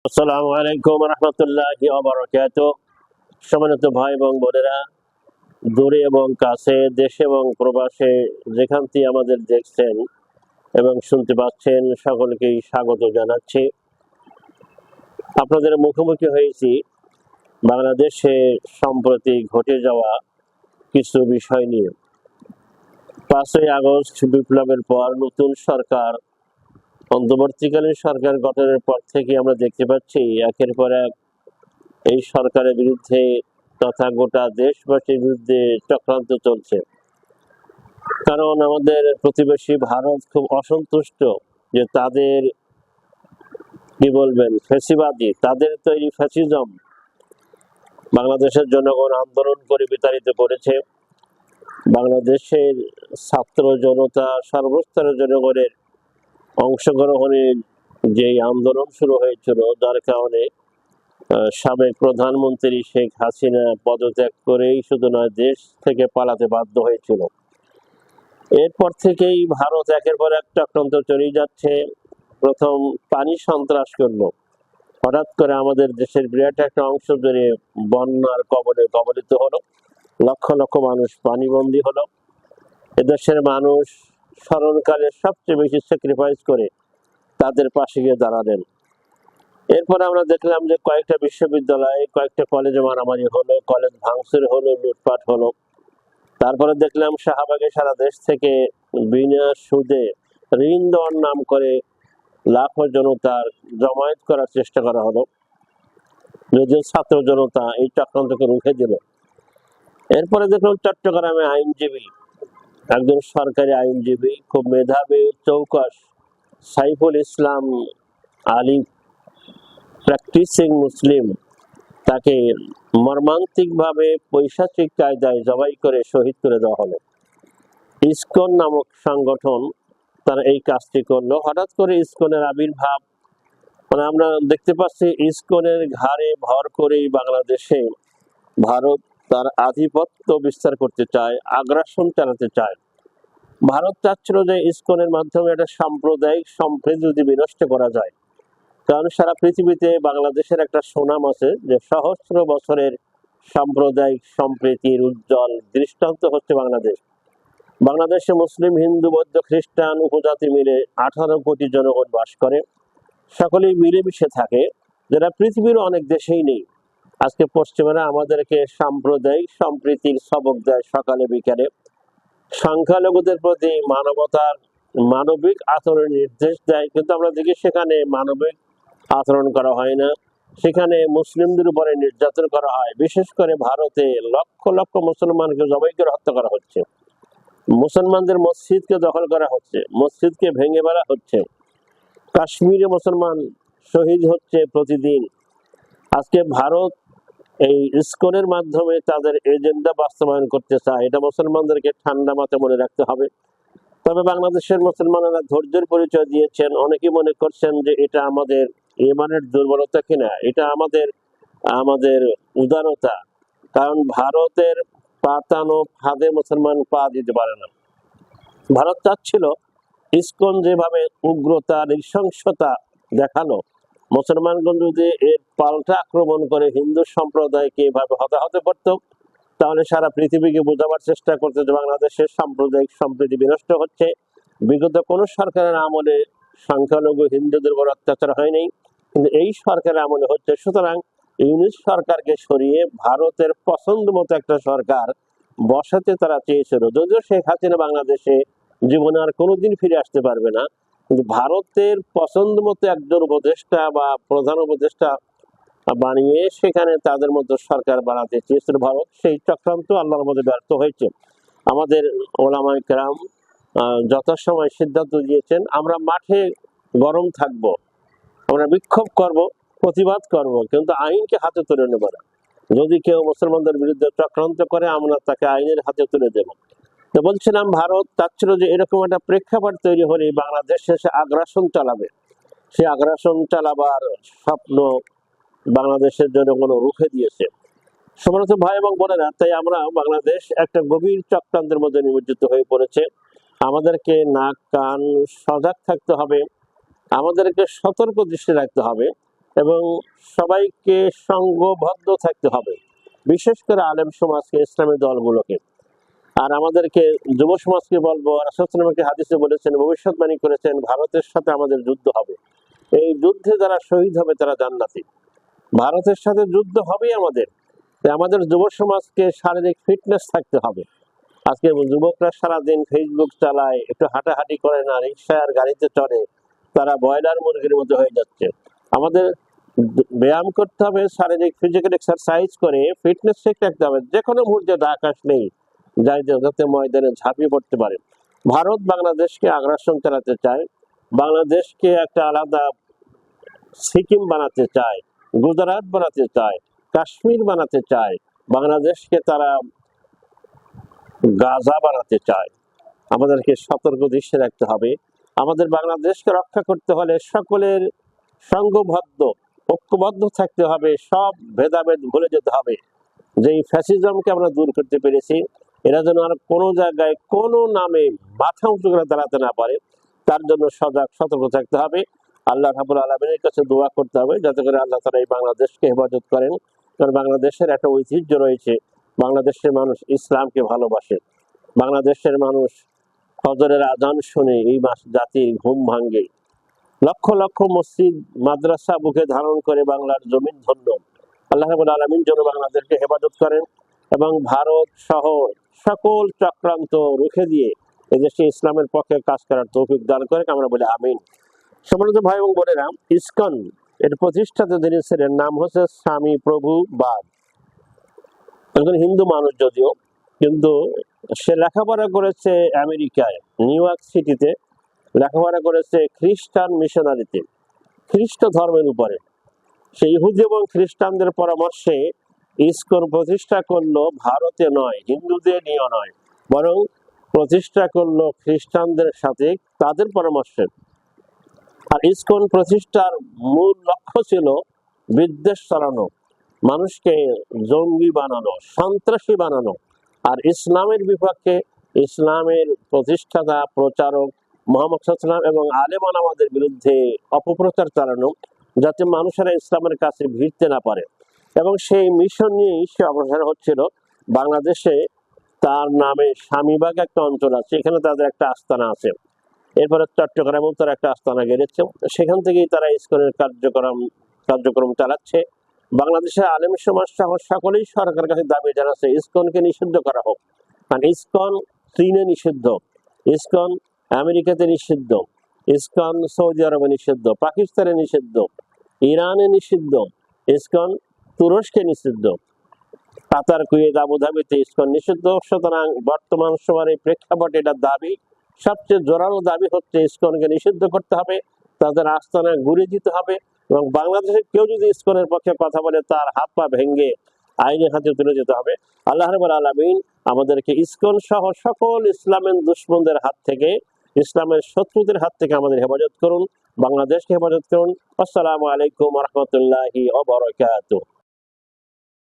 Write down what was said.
আসসালামু আলাইকুম রহমতুল্লাহি ওয়া বারাকাতুহু। সম্মানিত ভাই এবং বোনেরা, দূরে এবং কাছে, দেশে এবং প্রবাসে যেখান থেকে আমাদের দেখছেন এবং শুনতে পাচ্ছেন, সকলকেই স্বাগত জানাচ্ছি। আপনাদের মুখোমুখি হয়েছি বাংলাদেশে সম্প্রতি ঘটে যাওয়া কিছু বিষয় নিয়ে। 5ই আগস্ট বিপ্লবের পর নতুন সরকার, অন্তর্বর্তীকালীন সরকার গঠনের পর থেকে আমরা দেখতে পাচ্ছি একের পর এক এই সরকারের বিরুদ্ধে তথা গোটা দেশবাসীর বিরুদ্ধে চক্রান্ত চলছে। কারণ আমাদের প্রতিবেশী ভারত খুব অসন্তুষ্ট যে তাদের কি বলবেন ফ্যাসিবাদী, তাদের তৈরি ফ্যাসিজম বাংলাদেশের জনগণ আন্দোলন করে বিতাড়িত করেছে। বাংলাদেশের ছাত্র জনতা সর্বস্তরের জনগণের অংশগ্রহণের যে আন্দোলন শুরু হয়েছিল, যার কারণে সাবেক প্রধানমন্ত্রী শেখ হাসিনা পদত্যাগ করেই শুধু নয়, দেশ থেকে পালাতে বাধ্য হয়েছিল। এরপর থেকেই ভারত একের পর এক চক্রান্ত চলেই যাচ্ছে। প্রথম পানি সন্ত্রাস করলো, হঠাৎ করে আমাদের দেশের বিরাট একটা অংশ জুড়ে বন্যার কবলে কবলিত হলো, লক্ষ লক্ষ মানুষ পানিবন্দী হলো। এদেশের মানুষ স্মরণকালে সবচেয়ে বেশি স্যাক্রিফাইস করে তাদের পাশে গিয়ে দাঁড়ালেন। এরপর আমরা দেখলাম যে কয়েকটা বিশ্ববিদ্যালয়ে, কয়েকটা কলেজে মারামারি হলো, কলেজ ভাঙচুর হলো, লুটপাট হলো। তারপরে দেখলাম শাহবাগে সারা দেশ থেকে বিনা সুদে ঋণ দেওয়ার নাম করে লাখো জনতার জমায়েত করার চেষ্টা করা হলো, যদিও ছাত্র জনতা এই চক্রান্তকে রুখে দিল। এরপরে দেখলাম চট্টগ্রামে আইনজীবী, একজন সরকারি আইনজীবী, খুব মেধাবী চৌকস সাইফুল ইসলাম আলী, প্র্যাকটিসিং মুসলিম, তাকে মর্মান্তিকভাবে পৈশাচিক কায়দায় জবাই করে শহীদ করে দেওয়া হলো। ইসকন নামক সংগঠন তারা এই কাজটি করলো। হঠাৎ করে ইসকনের আবির্ভাব, মানে আমরা দেখতে পাচ্ছি ইসকনের ঘাড়ে ভর করেই বাংলাদেশে ভারত তার আধিপত্য বিস্তার করতে চায়, আগ্রাসন চালাতে চায়। ভারত চাচ্ছিল যে ইসকনের মাধ্যমে একটা সাম্প্রদায়িক সম্প্রীতি যদি বিনষ্ট করা যায়, কারণ সারা পৃথিবীতে বাংলাদেশের একটা সুনাম আছে যে সহস্র বছরের সাম্প্রদায়িক সম্প্রীতির উজ্জ্বল দৃষ্টান্ত হচ্ছে বাংলাদেশ। বাংলাদেশে মুসলিম, হিন্দু, বৌদ্ধ, খ্রিস্টান উপজাতি মিলে 18 কোটি জনগণ বাস করে, সকলেই মিলেমিশে থাকে, যেটা পৃথিবীর অনেক দেশেই নেই। আজকে পশ্চিমারা আমাদেরকে সাম্প্রদায়িক সম্প্রীতির সবক দেয় সকালে বিকালে, সংখ্যালঘুদের প্রতি মানবতার মানবিক আচরণের নির্দেশ দেয়, কিন্তু আমরা দেখি সেখানে মানবিক আচরণ করা হয় না, সেখানে মুসলিমদের উপরে নির্যাতন করা হয়। বিশেষ করে ভারতে লক্ষ লক্ষ মুসলমানকে জবাই করে হত্যা করা হচ্ছে, মুসলমানদের মসজিদকে দখল করা হচ্ছে, মসজিদকে ভেঙে ফেলা হচ্ছে, কাশ্মীরে মুসলমান শহীদ হচ্ছে প্রতিদিন। আজকে ভারত এই ইসকনের মাধ্যমে তাদের এজেন্ডা বাস্তবায়ন করতে চায়, এটা মুসলমানদেরকে ঠান্ডা মাথায় মনে রাখতে হবে। তবে বাংলাদেশের মুসলমানেরা ধৈর্যের পরিচয় দিয়েছেন। অনেকেই মনে করছেন যে এটা আমাদের ইমানের দুর্বলতা কিনা, এটা আমাদের আমাদের উদারতা, কারণ ভারতের পাতানো ফাঁদে মুসলমান পা দিতে পারে না। ভারত চাচ্ছিল ইসকন যেভাবে উগ্রতা নৃশংসতা দেখালো, মুসলমানগণ যদি এর পাল্টা আক্রমণ করে হিন্দু সম্প্রদায়কে এভাবে হতাহত করত, তাহলে সারা পৃথিবীকে বোঝাবার চেষ্টা করতে যে বাংলাদেশের সাম্প্রদায়িক সম্প্রীতি বিনষ্ট হচ্ছে। বিগত কোন সরকারের আমলে সংখ্যালঘু হিন্দুদের উপর অত্যাচার হয়নি, কিন্তু এই সরকারের আমলে হচ্ছে। সুতরাং ইউনিট সরকারকে সরিয়ে ভারতের পছন্দ মতো একটা সরকার বসাতে তারা চেয়েছিল, যদিও শেখ হাসিনা বাংলাদেশে জীবনে আর কোনোদিন ফিরে আসতে পারবে না, কিন্তু ভারতের পছন্দ মতো একজন উপদেষ্টা বা প্রধান উপদেষ্টা বানিয়ে সেখানে তাদের মধ্যে সরকার বানাতে চেয়েছিল ভারত। সেই চক্রান্ত আল্লাহর মধ্যে ব্যর্থ হয়েছে। আমাদের ওলামায়ে কেরাম যথাসময় সিদ্ধান্ত দিয়েছেন, আমরা মাঠে গরম থাকব, আমরা বিক্ষোভ করব, প্রতিবাদ করব, কিন্তু আইনকে হাতে তুলে নেব না। যদি কেউ মুসলমানদের বিরুদ্ধে চক্রান্ত করে, আমরা তাকে আইনের হাতে তুলে দেব। তো বলছিলাম, ভারত চাচ্ছিল যে এরকম একটা প্রেক্ষাপট তৈরি হলে বাংলাদেশ শেষে আগ্রাসন চালাবে। সে আগ্রাসন চালাবার স্বপ্ন বাংলাদেশের জনগণ রুখে দিয়েছে। সম্মানিত ভাই এবং বোনেরা, তাই আমরা বাংলাদেশ একটা গভীর চক্রান্তের মধ্যে নিমজ্জিত হয়ে পড়েছে। আমাদেরকে নাক কান সজাগ থাকতে হবে, আমাদেরকে সতর্ক দৃষ্টি রাখতে হবে এবং সবাইকে সংঘবদ্ধ থাকতে হবে, বিশেষ করে আলেম সমাজকে, ইসলামী দলগুলোকে। আর আমাদেরকে যুব সমাজকে বলবো, রাসূল সাল্লাল্লাহু আলাইহি ওয়াসাল্লাম হাদিসে বলেছেন, ভবিষ্যৎবাণী করেছেন, ভারতের সাথে আমাদের যুদ্ধ হবে। এই যুদ্ধে যারা শহীদ হবে তারা জান্নাতি। ভারতের সাথে যুদ্ধ হবেই আমাদের। তাই আমাদের যুব সমাজকে শারীরিক ফিটনেস থাকতে হবে। আজকে যুবকরা সারাদিন ফেসবুক চালায়, একটু হাঁটাহাঁটি করে না, রিক্সা আর গাড়িতে চড়ে, তারা ব্রয়লার মুরগির মতো হয়ে যাচ্ছে। আমাদের ব্যায়াম করতে হবে, শারীরিক ফিজিক্যাল এক্সারসাইজ করে ফিটনেস ঠিক রাখতে হবে। যে কোনো মুহূর্তে ডাক আসলেই যাতে ময়দানে ঝাঁপিয়ে পড়তে পারে। ভারত বাংলাদেশকে আগ্রাসন চালাতে চায়, বাংলাদেশকে একটা আলাদা সিকিম বানাতে চায়, গুজরাট বানাতে চায়, কাশ্মীর বানাতে চায়, বাংলাদেশকে তারা গাজা বানাতে চায়। আমাদেরকে সতর্ক দৃষ্টি রাখতে হবে। আমাদের বাংলাদেশকে রক্ষা করতে হলে সকলের সংঘবদ্ধ, ঐক্যবদ্ধ থাকতে হবে, সব ভেদাভেদ ভুলে যেতে হবে। যেই ফ্যাসিজমকে আমরা দূর করতে পেরেছি, এরা যেন আর কোনো জায়গায় কোনো নামে মাথা উঁচু করে দাঁড়াতে না পারে, তার জন্য সজাগ সতর্ক থাকতে হবে। আল্লাহ রাব্বুল আলামিনের কাছে দোয়া করতে হবে যাতে করে আল্লাহ তাআলা এই বাংলাদেশকে হেফাজত করেন। কারণ বাংলাদেশের একটা ঐতিহ্য রয়েছে, বাংলাদেশের মানুষ ইসলামকে ভালোবাসে। বাংলাদেশের মানুষ ফজরের আজান শুনে এই জাতির ঘুম ভাঙ্গে। লক্ষ লক্ষ মসজিদ মাদ্রাসা বুকে ধারণ করে বাংলার জমিন ধন্য। আল্লাহ রাব্বুল আলামিন যেন বাংলাদেশকে হেফাজত করেন এবং ভারত সহ সকল চক্রান্ত রুখে দিয়ে এদেশে ইসলামের পক্ষে কাজ করার তৌফিক দান করে, আমরা বলি আমিন। সম্মানিত ভাই এবং বোনেরা, ইসকন এর প্রতিষ্ঠাতা যিনি ছিলেন, নাম হচ্ছে স্বামী প্রভু বাদ। একজন হিন্দু মানুষ যদিও, কিন্তু সে লেখাপড়া করেছে আমেরিকায়, নিউ ইয়র্ক সিটিতে লেখাপড়া করেছে খ্রিস্টান মিশনারিতে, খ্রিস্ট ধর্মের উপরে। সে ইহুদি এবং খ্রিস্টানদের পরামর্শে ইসকন প্রতিষ্ঠা করলো, ভারতে নয়, হিন্দুদের নিয়ে নয়, বরং প্রতিষ্ঠা করলো খ্রিস্টানদের সাথে, তাদের পরামর্শে। আর ইসকন প্রতিষ্ঠার মূল লক্ষ্য ছিল বিদ্বেষ ছড়ানো, মানুষকে জঙ্গি বানানো, সন্ত্রাসী বানানো, আর ইসলামের বিপক্ষে, ইসলামের প্রতিষ্ঠাতা প্রচারক মুহাম্মদ সাল্লাল্লাহু আলাইহি ওয়াসাল্লাম এবং আলেম ওলামাদের বিরুদ্ধে অপপ্রচার চালানো, যাতে মানুষেরা ইসলামের কাছে ভিড়তে না পারে। এবং সেই মিশন নিয়েই সে অগ্রসর হচ্ছিল। বাংলাদেশে তার নামে স্বামীবাগ একটা অঞ্চল আছে, এখানে তাদের একটা আস্তানা আছে। এরপরে চট্টগ্রামেও তারা একটা আস্তানা গেড়েছে, সেখান থেকেই তারা ইসকনের কার্যক্রম চালাচ্ছে। বাংলাদেশের আলেম সমাজ সহ সকলেই সরকারের কাছে দাবি জানাচ্ছে ইসকনকে নিষিদ্ধ করা হোক। কারণ ইসকন চীনে নিষিদ্ধ, ইসকন আমেরিকাতে নিষিদ্ধ, ইসকন সৌদি আরবে নিষিদ্ধ, পাকিস্তানে নিষিদ্ধ, ইরানে নিষিদ্ধ, ইসকন তুরস্কে নিষিদ্ধ, কাতার, কুয়েত, আবুধাবিতে ইসকন নিষিদ্ধ। সুতরাং বর্তমান সময়ের এই প্রেক্ষাপটে এটা দাবি, সবচেয়ে জোরালো দাবি হচ্ছে ইসকনকে নিষিদ্ধ করতে হবে, তাদের আস্তানা ঘুরে দিতে হবে, এবং বাংলাদেশের কেউ যদি ইসকনের পক্ষে কথা বলে তার হাত পা ভেঙে আইনের হাতে তুলে যেতে হবে। আল্লাহ রাব্বুল আলামিন আমাদেরকে ইসকন সহ সকল ইসলামের দুশমনদের হাত থেকে, ইসলামের শত্রুদের হাত থেকে আমাদের হেফাজত করুন, বাংলাদেশকে হেফাজত করুন। আসসালামু আলাইকুম ওয়া রাহমাতুল্লাহি ওয়া বারাকাতুহু।